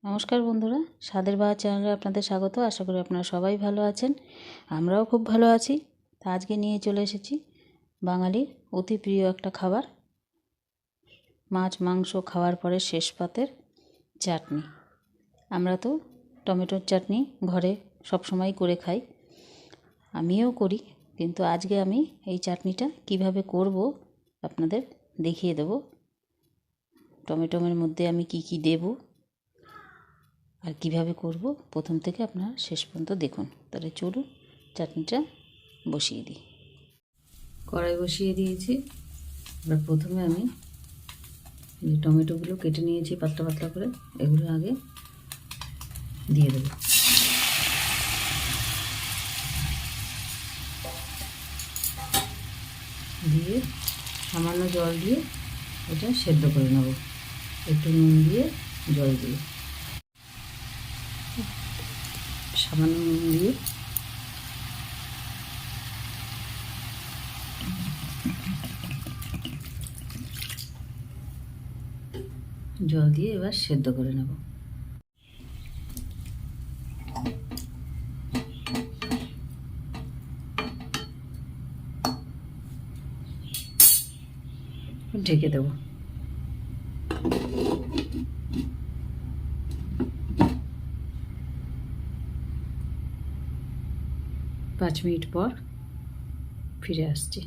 নমস্কার বন্ধুরা, স্বাদের বাহার চ্যানেলে আপনাদের স্বাগত। আশা করি আপনারা সবাই ভালো আছেন, আমরাও খুব ভালো আছি। তা আজকে নিয়ে চলে এসেছি বাঙালির অতি প্রিয় একটা খাবার, মাছ মাংস খাওয়ার পরে শেষ পাতের চাটনি। আমরা তো টমেটোর চাটনি ঘরে সবসময় করে খাই, আমিও করি, কিন্তু আজকে আমি এই চাটনিটা কিভাবে করব আপনাদের দেখিয়ে দেব। টমেটোর মধ্যে আমি কি কি দেব আর কিভাবে করব প্রথম থেকে আপনারা শেষ পর্যন্ত দেখুন। তাহলে চলুন চাটনিটা বসিয়ে দিই। কড়াই বসিয়ে দিয়েছি। এবার প্রথমে আমি এই টমেটোগুলো কেটে নিয়েছি পাতলা পাতলা করে, এগুলো আগে দিয়ে দেব। দিয়ে সামান্য জল দিয়ে এটা সেদ্ধ করে নেব, একটু নুন দিয়ে জল দিয়ে, সামান্য নুন দিয়ে জল দিয়ে এবার সেদ্ধ করে নেব। ঢেকে দেব। 5 মিনিট পর ফিরে আসছি।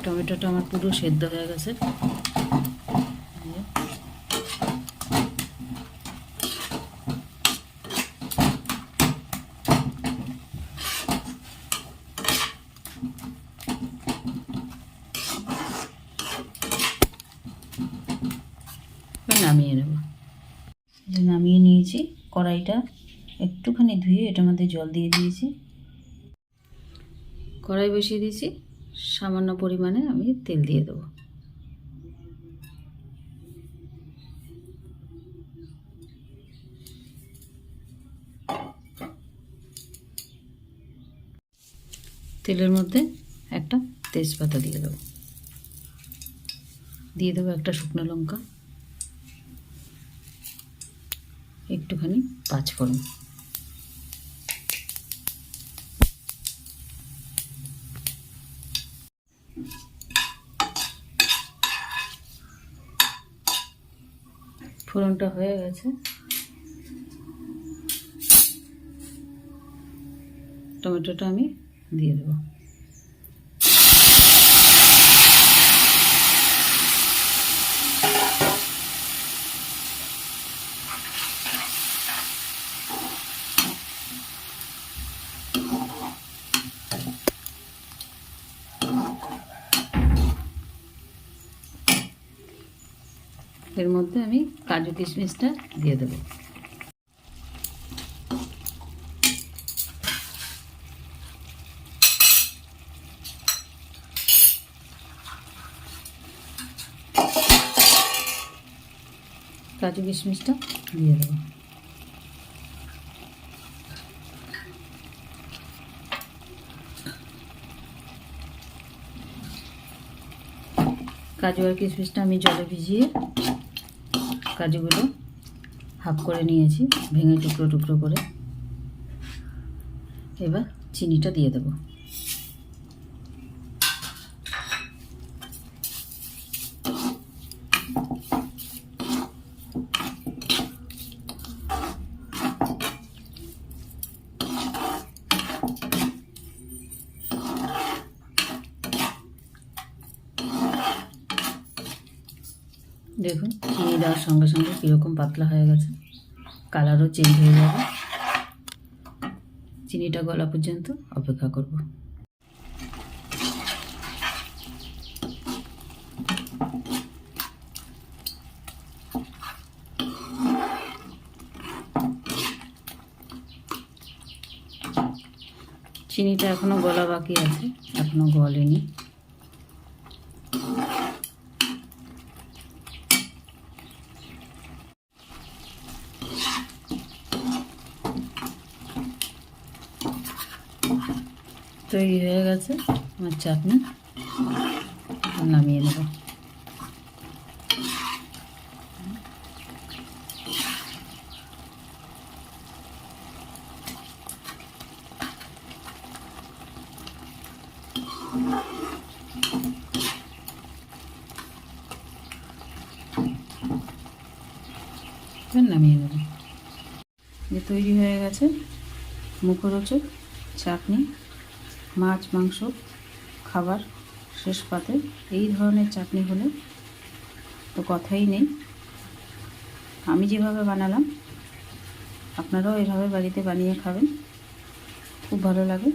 টমেটোটা আমার পুরো সেদ্ধ হয়ে গেছে। নামিয়ে নেব। নামিয়ে নিয়েছি। কড়াইটা একটুখানি ধুয়ে এটার মধ্যে জল দিয়ে দিয়েছি। কড়াই বসিয়ে দিয়েছি, সামান্য পরিমাণে আমি তেল দিয়ে দেবো। তেলের মধ্যে একটা তেজপাতা দিয়ে দেবো, দিয়ে দেবো একটা শুকনো লঙ্কা, একটুখানি 5 ফোড়ন, ফোড়নটা হয়ে গেছে। টমেটোটা আমি দিয়ে দেবো। এর মধ্যে আমি কাজু কিশমিশটা দিয়ে দেবো। কাজু কিশমিশটা দিয়ে দেবো। কাজু আর কিশমিশটা আমি জলে ভিজিয়ে কাজুগুলো হাফ করে নিয়েছি, ভেঙে টুকরো টুকরো করে। এবার চিনিটা দিয়ে দেবো। দেখুন চিনি দেওয়ার সঙ্গে সঙ্গে কীরকম পাতলা হয়ে গেছে, কালারও চেঞ্জ হয়ে যাবে। চিনিটা গলা পর্যন্ত অপেক্ষা করব। চিনিটা এখনো গলা বাকি আছে, এখনো গলেনি। তৈরি হয়ে গেছে আমার চাটনি, নামিয়ে নেব। নামিয়ে নেব। যে তৈরি হয়ে গেছে মুখরোচক চাটনি, মাছ মাংস খাবার শেষ পাতে এই ধরনের চাটনি হলে তো কথাই নেই। আমি যেভাবে বানালাম আপনারাও এভাবে বাড়িতে বানিয়ে খাবেন, খুব ভালো লাগে।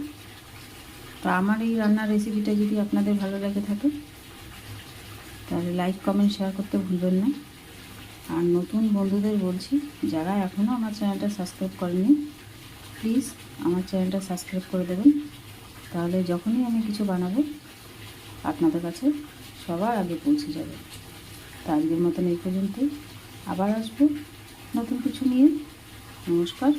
তো আমার এই রান্নার রেসিপিটা যদি আপনাদের ভালো লাগে থাকে তাহলে লাইক কমেন্ট শেয়ার করতে ভুলবেন না। আর নতুন বন্ধুদের বলছি, যারা এখনও আমার চ্যানেলটা সাবস্ক্রাইব করেননি প্লিজ আমার চ্যানেলটা সাবস্ক্রাইব করে দেবেন, তাহলে যখনই আমি কিছু বানাবো আপনাদের কাছে সবার আগে পৌঁছে যাবে। তো আজকের মতন এই পর্যন্তই, আবার আসবো নতুন কিছু নিয়ে। নমস্কার।